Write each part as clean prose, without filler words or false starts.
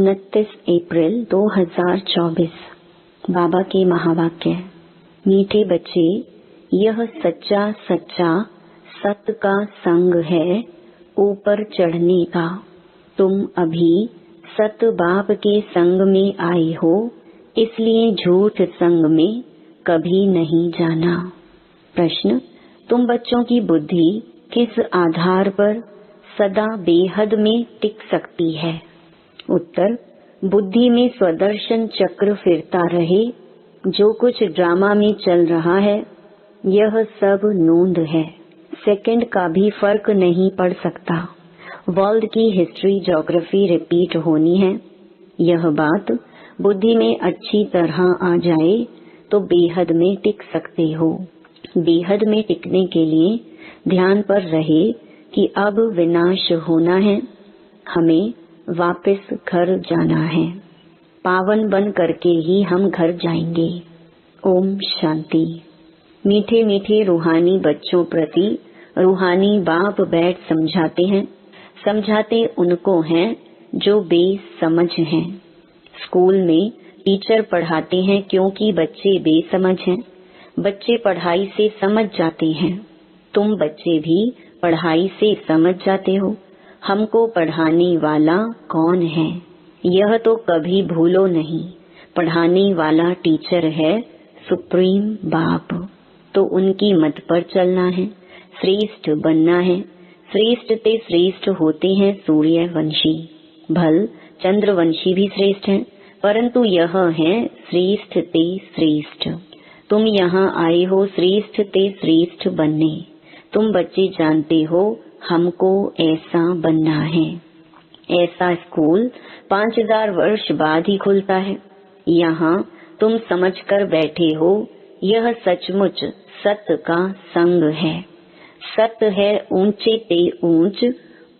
29 अप्रैल 2024। बाबा के महावाक्य। मीठे बच्चे, यह सच्चा सच्चा सत्य का संग है ऊपर चढ़ने का। तुम अभी सत्य बाप के संग में आए हो, इसलिए झूठ संग में कभी नहीं जाना। प्रश्न, तुम बच्चों की बुद्धि किस आधार पर सदा बेहद में टिक सकती है? उत्तर, बुद्धि में स्वदर्शन चक्र फिरता रहे। जो कुछ ड्रामा में चल रहा है यह सब नोंद है, सेकंड का भी फर्क नहीं पड़ सकता। वर्ल्ड की हिस्ट्री ज्योग्राफी रिपीट होनी है। यह बात बुद्धि में अच्छी तरह आ जाए तो बेहद में टिक सकते हो। बेहद में टिकने के लिए ध्यान पर रहे कि अब विनाश होना है, हमें वापस घर जाना है। पावन बन करके ही हम घर जाएंगे। ओम शांति। मीठे मीठे रूहानी बच्चों प्रति रूहानी बाप बैठ समझाते हैं। समझाते उनको हैं जो बेसमझ हैं। स्कूल में टीचर पढ़ाते हैं क्योंकि बच्चे बेसमझ हैं। बच्चे पढ़ाई से समझ जाते हैं। तुम बच्चे भी पढ़ाई से समझ जाते हो। हमको पढ़ाने वाला कौन है, यह तो कभी भूलो नहीं। पढ़ाने वाला टीचर है सुप्रीम बाप। तो उनकी मत पर चलना है, श्रेष्ठ बनना है। श्रेष्ठ ते श्रेष्ठ होते हैं सूर्यवंशी। भल चंद्रवंशी भी श्रेष्ठ हैं, परंतु यह है श्रेष्ठ ते श्रेष्ठ। तुम यहाँ आए हो श्रेष्ठ ते श्रेष्ठ बनने। तुम बच्चे जानते हो हमको ऐसा बनना है। ऐसा स्कूल 5000 वर्ष बाद ही खुलता है। यहाँ तुम समझ कर बैठे हो, यह सचमुच सत्य का संग है। सत्य है ऊंचे ते ऊंच,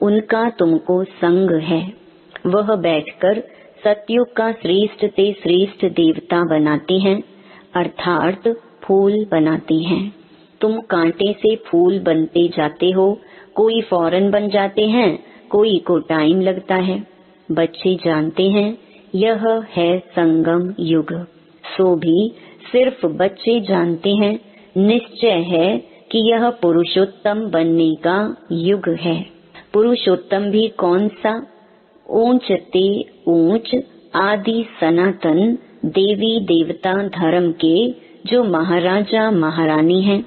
उनका तुमको संग है। वह बैठकर सतयुग का श्रेष्ठ ते श्रेष्ठ देवता बनाते हैं, अर्थात फूल बनाते हैं। तुम कांटे से फूल बनते जाते हो। कोई फौरन बन जाते हैं, कोई को टाइम लगता है। बच्चे जानते हैं यह है संगम युग। सो भी सिर्फ बच्चे जानते हैं, निश्चय है कि यह पुरुषोत्तम बनने का युग है। पुरुषोत्तम भी कौन सा? ऊंच ते ऊंच आदि सनातन देवी देवता धर्म के जो महाराजा महारानी हैं,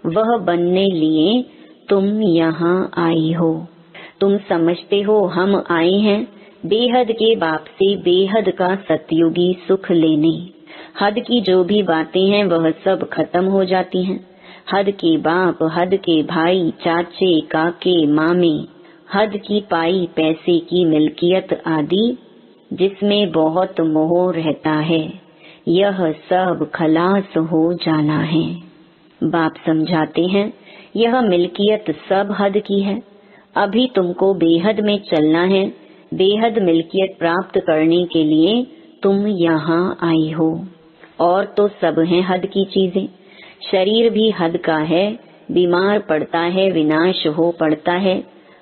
वह बनने लिए तुम यहाँ आई हो। तुम समझते हो हम आए हैं बेहद के बाप से बेहद का सतयुगी सुख लेने। हद की जो भी बातें हैं वह सब खत्म हो जाती हैं। हद के बाप, हद के भाई, चाचे, काके, मामे, हद की पाई पैसे की मिल्कियत आदि, जिसमें बहुत मोह रहता है, यह सब खलास हो जाना है। बाप समझाते हैं यह मिल्कियत सब हद की है। अभी तुमको बेहद में चलना है। बेहद मिल्कियत प्राप्त करने के लिए तुम यहाँ आई हो। और तो सब हैं हद की चीजें। शरीर भी हद का है, बीमार पड़ता है, विनाश हो पड़ता है,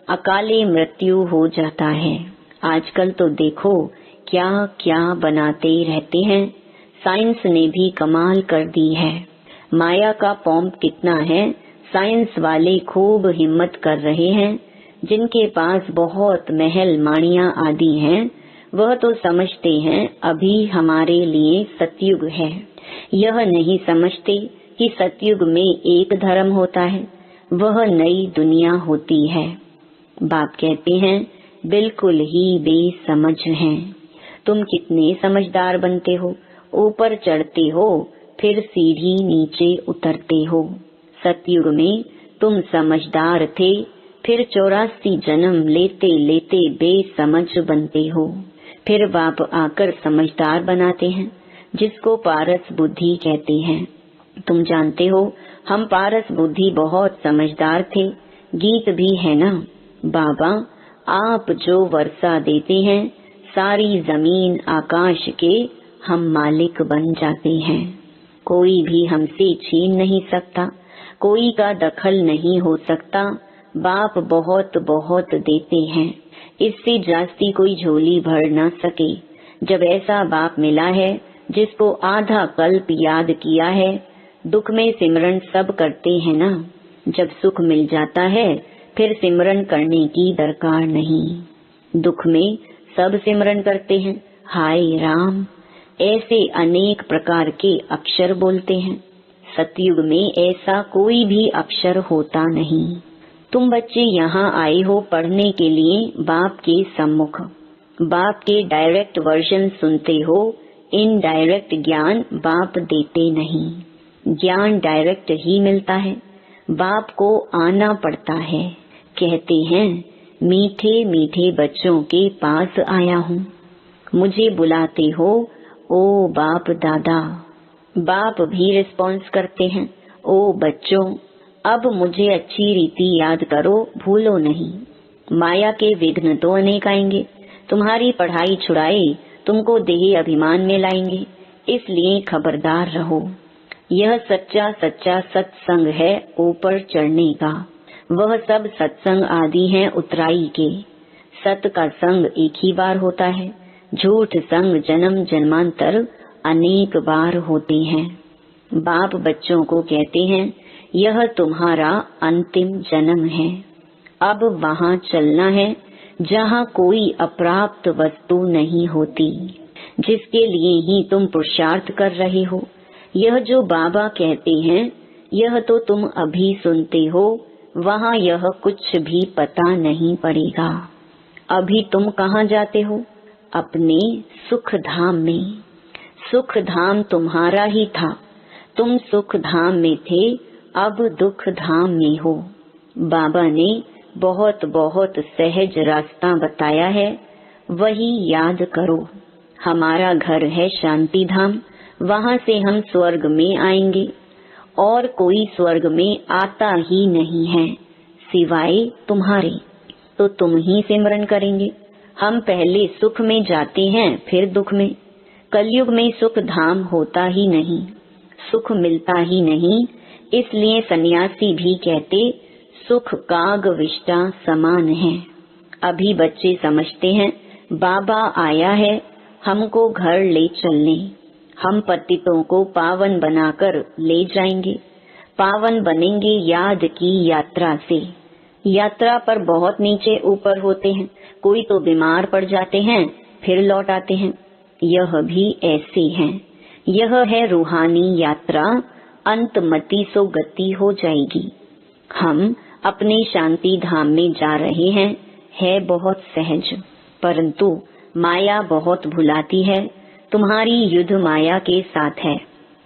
अकाले मृत्यु हो जाता है। आजकल तो देखो क्या क्या बनाते रहते हैं। साइंस ने भी कमाल कर दी है। माया का पॉम्प कितना है, साइंस वाले खूब हिम्मत कर रहे हैं। जिनके पास बहुत महल माणिया आदि हैं, वह तो समझते हैं अभी हमारे लिए सतयुग है। यह नहीं समझते कि सतयुग में एक धर्म होता है, वह नई दुनिया होती है। बाप कहते हैं बिल्कुल ही बेसमझ हैं। तुम कितने समझदार बनते हो। ऊपर चढ़ते हो फिर सीढ़ी नीचे उतरते हो। सतयुग में तुम समझदार थे, फिर 84 जन्म लेते लेते बेसमझ बनते हो। फिर बाप आकर समझदार बनाते हैं, जिसको पारस बुद्धि कहते हैं। तुम जानते हो हम पारस बुद्धि बहुत समझदार थे। गीत भी है ना, बाबा आप जो वर्षा देते हैं, सारी जमीन आकाश के हम मालिक बन जाते हैं। कोई भी हमसे छीन नहीं सकता, कोई का दखल नहीं हो सकता। बाप बहुत बहुत देते हैं। इससे जास्ती कोई झोली भर न सके। जब ऐसा बाप मिला है जिसको आधा कल्प याद किया है, दुख में सिमरन सब करते हैं ना। जब सुख मिल जाता है फिर सिमरन करने की दरकार नहीं। दुख में सब सिमरन करते हैं, हाय राम, ऐसे अनेक प्रकार के अक्षर बोलते हैं। सतयुग में ऐसा कोई भी अक्षर होता नहीं। तुम बच्चे यहाँ आए हो पढ़ने के लिए बाप के सम्मुख। बाप के डायरेक्ट वर्जन सुनते हो, इनडायरेक्ट ज्ञान बाप देते नहीं। ज्ञान डायरेक्ट ही मिलता है, बाप को आना पड़ता है। कहते हैं मीठे मीठे बच्चों के पास आया हूँ, मुझे बुलाते हो ओ बाप दादा। बाप भी रिस्पॉन्स करते हैं, ओ बच्चों अब मुझे अच्छी रीति याद करो, भूलो नहीं। माया के विघ्न तो अनेक आएंगे, तुम्हारी पढ़ाई छुड़ाए तुमको देह अभिमान में लाएंगे, इसलिए खबरदार रहो। यह सच्चा सच्चा सत्संग है ऊपर चढ़ने का। वह सब सत्संग आदि हैं उतराई के। सत का संग एक ही बार होता है, झूठ संग जन्म जन्मांतर अनेक बार होते हैं। बाप बच्चों को कहते हैं यह तुम्हारा अंतिम जन्म है। अब वहाँ चलना है जहाँ कोई अप्राप्त वस्तु नहीं होती, जिसके लिए ही तुम पुरुषार्थ कर रहे हो। यह जो बाबा कहते हैं यह तो तुम अभी सुनते हो, वहाँ यह कुछ भी पता नहीं पड़ेगा। अभी तुम कहाँ जाते हो? अपने सुख धाम में। सुख धाम तुम्हारा ही था, तुम सुख धाम में थे, अब दुख धाम में हो। बाबा ने बहुत बहुत सहज रास्ता बताया है, वही याद करो। हमारा घर है शांति धाम, वहाँ से हम स्वर्ग में आएंगे और कोई स्वर्ग में आता ही नहीं है सिवाय तुम्हारे, तो तुम ही सिमरन करेंगे। हम पहले सुख में जाते हैं फिर दुख में। कलयुग में सुख धाम होता ही नहीं, सुख मिलता ही नहीं, इसलिए सन्यासी भी कहते सुख काग विष्टा समान है। अभी बच्चे समझते हैं बाबा आया है हमको घर ले चलने, हम पतितों को पावन बनाकर ले जाएंगे। पावन बनेंगे याद की यात्रा से। यात्रा पर बहुत नीचे ऊपर होते हैं, कोई तो बीमार पड़ जाते हैं फिर लौट आते हैं, यह भी ऐसे हैं। यह है रूहानी यात्रा, अंतमति सो गति हो जाएगी। हम अपने शांति धाम में जा रहे हैं, है बहुत सहज, परंतु माया बहुत भुलाती है। तुम्हारी युद्ध माया के साथ है।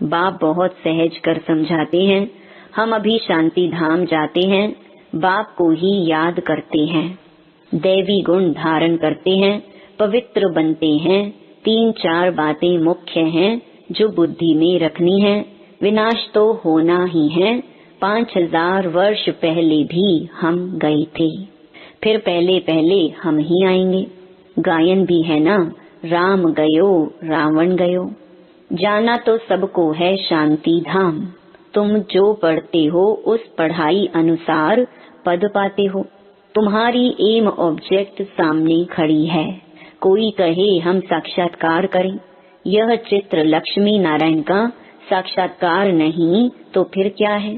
बाप बहुत सहज कर समझाते हैं। हम अभी शांति धाम जाते हैं, बाप को ही याद करते हैं, दैवी गुण धारण करते हैं, पवित्र बनते हैं। 3-4 बातें मुख्य हैं जो बुद्धि में रखनी है। विनाश तो होना ही है। 5000 वर्ष पहले भी हम गए थे, फिर पहले पहले हम ही आएंगे। गायन भी है ना, राम गयो रावण गयो। जाना तो सबको है शांति धाम। तुम जो पढ़ते हो उस पढ़ाई अनुसार पद पाते हो। तुम्हारी एम ऑब्जेक्ट सामने खड़ी है। कोई कहे हम साक्षात्कार करें, यह चित्र लक्ष्मी नारायण का साक्षात्कार नहीं तो फिर क्या है?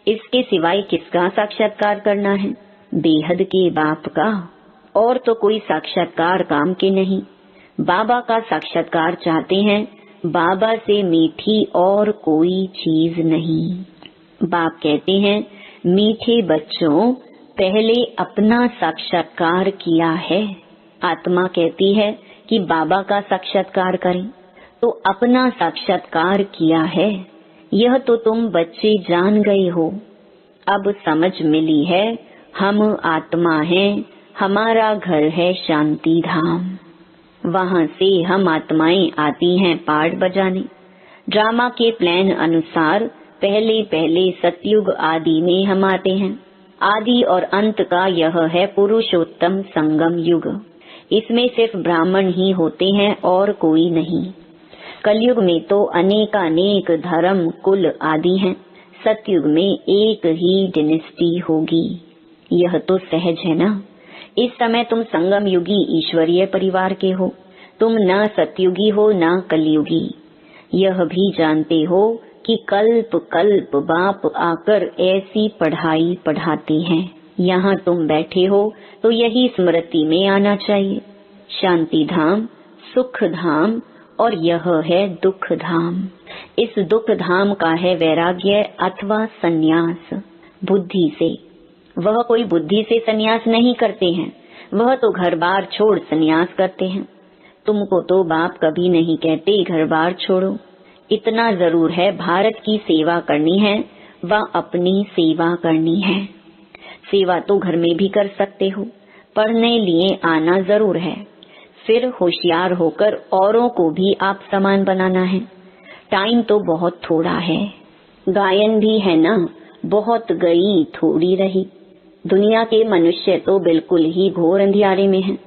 इसके सिवाय किसका साक्षात्कार करना है? बेहद के बाप का। और तो कोई साक्षात्कार काम के नहीं। बाबा का साक्षात्कार चाहते हैं, बाबा से मीठी और कोई चीज नहीं। बाप कहते हैं मीठे बच्चों, पहले अपना साक्षात्कार किया है। आत्मा कहती है कि बाबा का साक्षात्कार करें, तो अपना साक्षात्कार किया है। यह तो तुम बच्चे जान गए हो। अब समझ मिली है हम आत्मा हैं, हमारा घर है शांति धाम। वहाँ से हम आत्माएं आती हैं पार्ट बजाने। ड्रामा के प्लान अनुसार पहले पहले सतयुग आदि में हम आते हैं। आदि और अंत का यह है पुरुषोत्तम संगम युग। इसमें सिर्फ ब्राह्मण ही होते हैं और कोई नहीं। कलयुग में तो अनेकानेक धर्म कुल आदि हैं। सतयुग में एक ही डिनेस्टी होगी। यह तो सहज है ना। इस समय तुम संगम युगी ईश्वरीय परिवार के हो। तुम न सतयुगी हो न कलयुगी। यह भी जानते हो कि कल्प कल्प बाप आकर ऐसी पढ़ाई पढ़ाते हैं। यहाँ तुम बैठे हो तो यही स्मृति में आना चाहिए। शांति धाम, सुख धाम और यह है दुख धाम। इस दुख धाम का है वैराग्य अथवा संन्यास बुद्धि से। वह कोई बुद्धि से संन्यास नहीं करते हैं, वह तो घर बार छोड़ संन्यास करते हैं। तुमको तो बाप कभी नहीं कहते घर बार छोड़ो। इतना जरूर है, भारत की सेवा करनी है व अपनी सेवा करनी है। सेवा तो घर में भी कर सकते हो, पढ़ने लिए आना जरूर है। फिर होशियार होकर औरों को भी आप समान बनाना है। टाइम तो बहुत थोड़ा है। गायन भी है ना, बहुत गई थोड़ी रही। दुनिया के मनुष्य तो बिल्कुल ही घोर अंधियारे में हैं।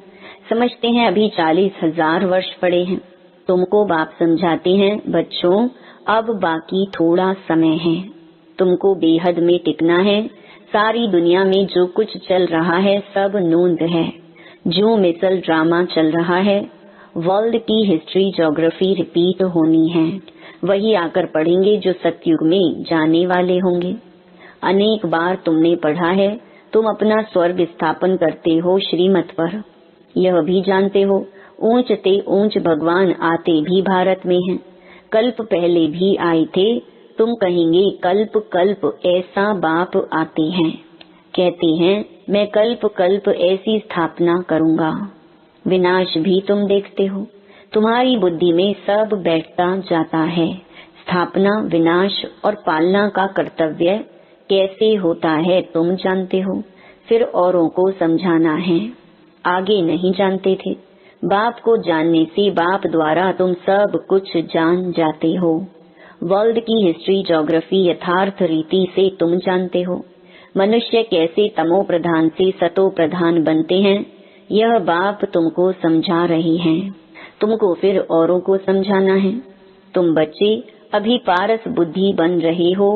समझते हैं अभी 40,000 वर्ष पड़े हैं। तुमको बाप समझाते हैं, बच्चों अब बाकी थोड़ा समय है। तुमको बेहद में टिकना है। सारी दुनिया में जो कुछ चल रहा है सब नोंद है। जो मिसल ड्रामा चल रहा है, वर्ल्ड की हिस्ट्री ज्योग्राफी रिपीट होनी है। वही आकर पढ़ेंगे जो सतयुग में जाने वाले होंगे। अनेक बार तुमने पढ़ा है, तुम अपना स्वर्ग स्थापन करते हो श्रीमत पर। यह भी जानते हो ऊंच ते ऊंच भगवान आते भी भारत में हैं। कल्प पहले भी आए थे। तुम कहेंगे कल्प कल्प ऐसा बाप आते हैं। कहते हैं मैं कल्प कल्प ऐसी स्थापना करूंगा। विनाश भी तुम देखते हो। तुम्हारी बुद्धि में सब बैठता जाता है। स्थापना, विनाश और पालना का कर्तव्य कैसे होता है तुम जानते हो। फिर औरों को समझाना है। आगे नहीं जानते थे। बाप को जानने से बाप द्वारा तुम सब कुछ जान जाते हो। वर्ल्ड की हिस्ट्री ज्योग्राफी यथार्थ रीति से तुम जानते हो। मनुष्य कैसे तमो प्रधान से सतो प्रधान बनते हैं, यह बाप तुमको समझा रही हैं। तुमको फिर औरों को समझाना है। तुम बच्चे अभी पारस बुद्धि बन रहे हो।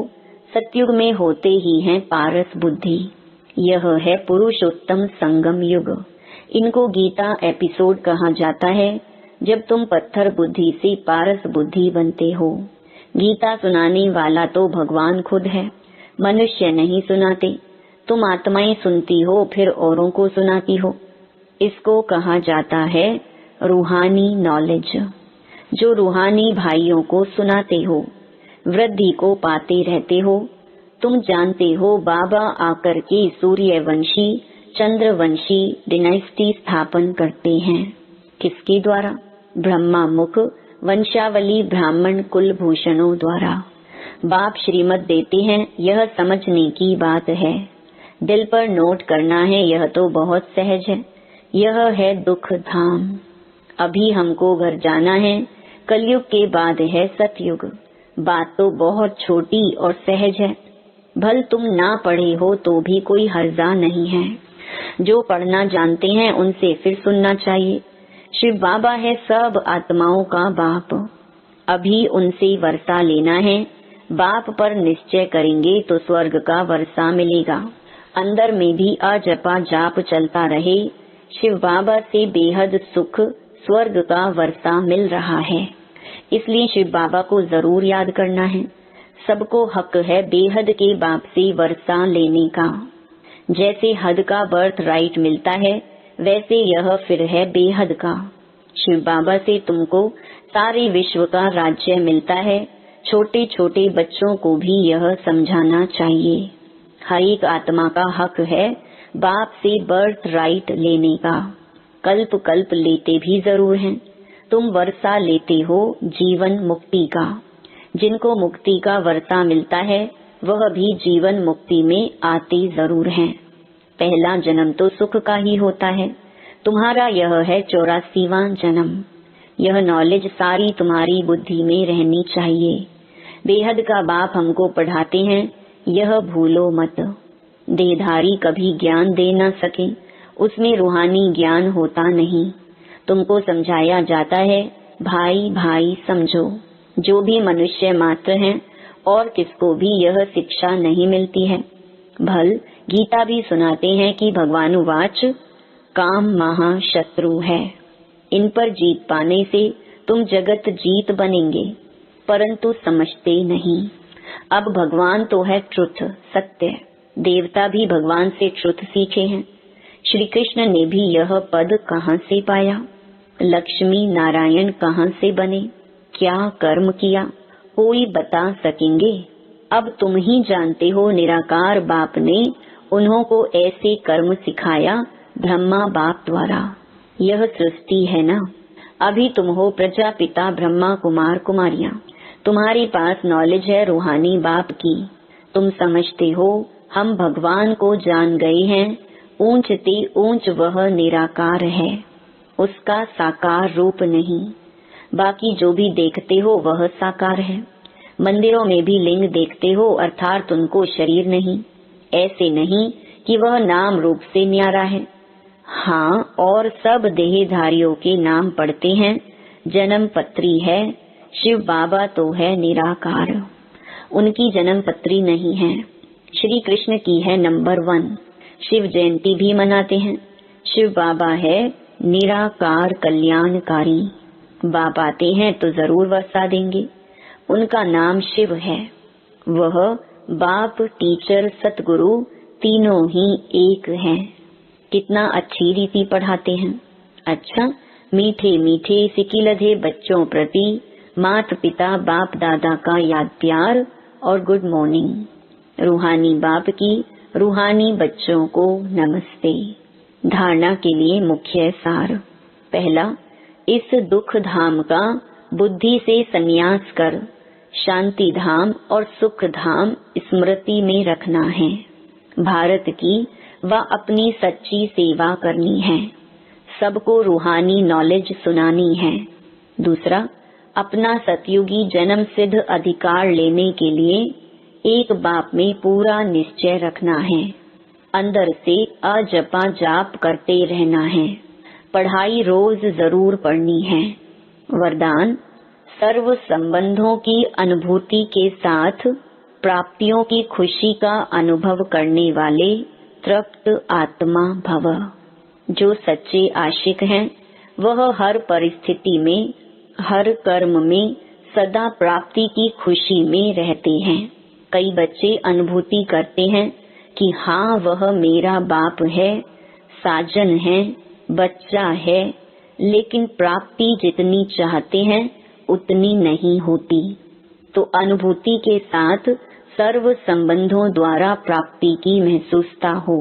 सतयुग में होते ही हैं पारस बुद्धि। यह है पुरुषोत्तम संगम युग। इनको गीता एपिसोड कहा जाता है, जब तुम पत्थर बुद्धि से पारस बुद्धि बनते हो। गीता सुनाने वाला तो भगवान खुद है, मनुष्य नहीं सुनाते। तुम आत्माएं सुनती हो फिर औरों को सुनाती हो। इसको कहा जाता है रूहानी नॉलेज। जो रूहानी भाइयों को सुनाते हो, वृद्धि को पाते रहते हो। तुम जानते हो बाबा आकर के सूर्यवंशी चंद्रवंशी डिनाइस्टी स्थापन करते हैं। किसके द्वारा? ब्रह्मा मुख वंशावली ब्राह्मण कुलभूषणों द्वारा। बाप श्रीमत देते हैं, यह समझने की बात है। दिल पर नोट करना है, यह तो बहुत सहज है। यह है दुख धाम। अभी हमको घर जाना है। कलयुग के बाद है सतयुग। बात तो बहुत छोटी और सहज है। भल तुम ना पढ़े हो तो भी कोई हर्जा नहीं है। जो पढ़ना जानते हैं उनसे फिर सुनना चाहिए। शिव बाबा है सब आत्माओं का बाप। अभी उनसे वर्षा लेना है। बाप पर निश्चय करेंगे तो स्वर्ग का वर्षा मिलेगा। अंदर में भी अजपा जाप चलता रहे। शिव बाबा से बेहद सुख स्वर्ग का वर्षा मिल रहा है। इसलिए शिव बाबा को जरूर याद करना है। सबको हक है बेहद के बाप से वर्षा लेने का। जैसे हद का बर्थ राइट मिलता है, वैसे यह फिर है बेहद का। शिव बाबा से तुमको सारे विश्व का राज्य मिलता है। छोटे छोटे बच्चों को भी यह समझाना चाहिए। हर एक आत्मा का हक है बाप से बर्थ राइट लेने का। कल्प कल्प लेते भी जरूर हैं। तुम वर्षा लेते हो जीवन मुक्ति का। जिनको मुक्ति का वर्षा मिलता है वह भी जीवन मुक्ति में आते जरूर हैं। पहला जन्म तो सुख का ही होता है। तुम्हारा यह है 84वां जन्म। यह नॉलेज सारी तुम्हारी बुद्धि में रहनी चाहिए। बेहद का बाप हमको पढ़ाते हैं, यह भूलो मत। देहधारी कभी ज्ञान दे न सके, उसमें रूहानी ज्ञान होता नहीं। तुमको समझाया जाता है भाई भाई समझो। जो भी मनुष्य मात्र हैं और किसको भी यह शिक्षा नहीं मिलती है। भल गीता भी सुनाते हैं कि भगवानुवाच काम महाशत्रु है। इन पर जीत पाने से तुम जगत जीत बनेंगे, परंतु समझते नहीं। अब भगवान तो है ट्रुथ, सत्य। देवता भी भगवान से ट्रुथ सीखे हैं। श्री कृष्ण ने भी यह पद कहाँ से पाया? लक्ष्मी नारायण कहाँ से बने? क्या कर्म किया? कोई बता सकेंगे? अब तुम ही जानते हो, निराकार बाप ने उन्हों को ऐसे कर्म सिखाया ब्रह्मा बाप द्वारा। यह सृष्टि है ना। अभी तुम हो प्रजापिता ब्रह्मा कुमार कुमारियां। तुम्हारे पास नॉलेज है रूहानी बाप की। तुम समझते हो हम भगवान को जान गए हैं। ऊंच ते ऊंच वह निराकार है, उसका साकार रूप नहीं। बाकी जो भी देखते हो वह साकार है। मंदिरों में भी लिंग देखते हो, अर्थात उनको शरीर नहीं। ऐसे नहीं कि वह नाम रूप से न्यारा है। हाँ, और सब देहधारियों के नाम पढ़ते हैं। जन्म पत्री है, शिव बाबा तो है निराकार, उनकी जन्म पत्री नहीं है। श्री कृष्ण की है नंबर 1। शिव जयंती भी मनाते हैं। शिव बाबा है निराकार कल्याणकारी। बाप आते हैं तो जरूर वर्षा देंगे। उनका नाम शिव है। वह बाप, टीचर, सतगुरु तीनों ही एक हैं। कितना अच्छी रीति पढ़ाते हैं। अच्छा, मीठे मीठे सिकिलधे बच्चों प्रति माता पिता बाप दादा का याद प्यार और गुड मॉर्निंग। रूहानी बाप की रूहानी बच्चों को नमस्ते। धारणा के लिए मुख्य सार। पहला, इस दुख धाम का बुद्धि से संन्यास कर शांति धाम और सुख धाम स्मृति में रखना है। भारत की व अपनी सच्ची सेवा करनी है। सबको रूहानी नॉलेज सुनानी है। दूसरा, अपना सतयुगी जन्म सिद्ध अधिकार लेने के लिए एक बाप में पूरा निश्चय रखना है। अंदर से अजपा जाप करते रहना है। पढ़ाई रोज जरूर पढ़नी है। वरदान, सर्व संबंधों की अनुभूति के साथ प्राप्तियों की खुशी का अनुभव करने वाले तृप्त आत्मा भव। जो सच्चे आशिक हैं वह हर परिस्थिति में, हर कर्म में सदा प्राप्ति की खुशी में रहते हैं। कई बच्चे अनुभूति करते हैं कि हाँ, वह मेरा बाप है, साजन है, बच्चा है, लेकिन प्राप्ति जितनी चाहते हैं उतनी नहीं होती। तो अनुभूति के साथ सर्व संबंधों द्वारा प्राप्ति की महसूसता हो।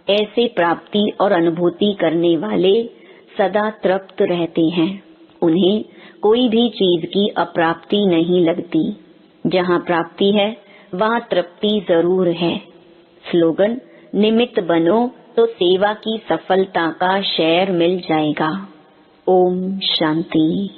ऐसे प्राप्ति और अनुभूति करने वाले सदा तृप्त रहते हैं। उन्हें कोई भी चीज की अप्राप्ति नहीं लगती। जहाँ प्राप्ति है वहाँ तृप्ति जरूर है। स्लोगन, निमित्त बनो तो सेवा की सफलता का शेयर मिल जाएगा। ओम शांति।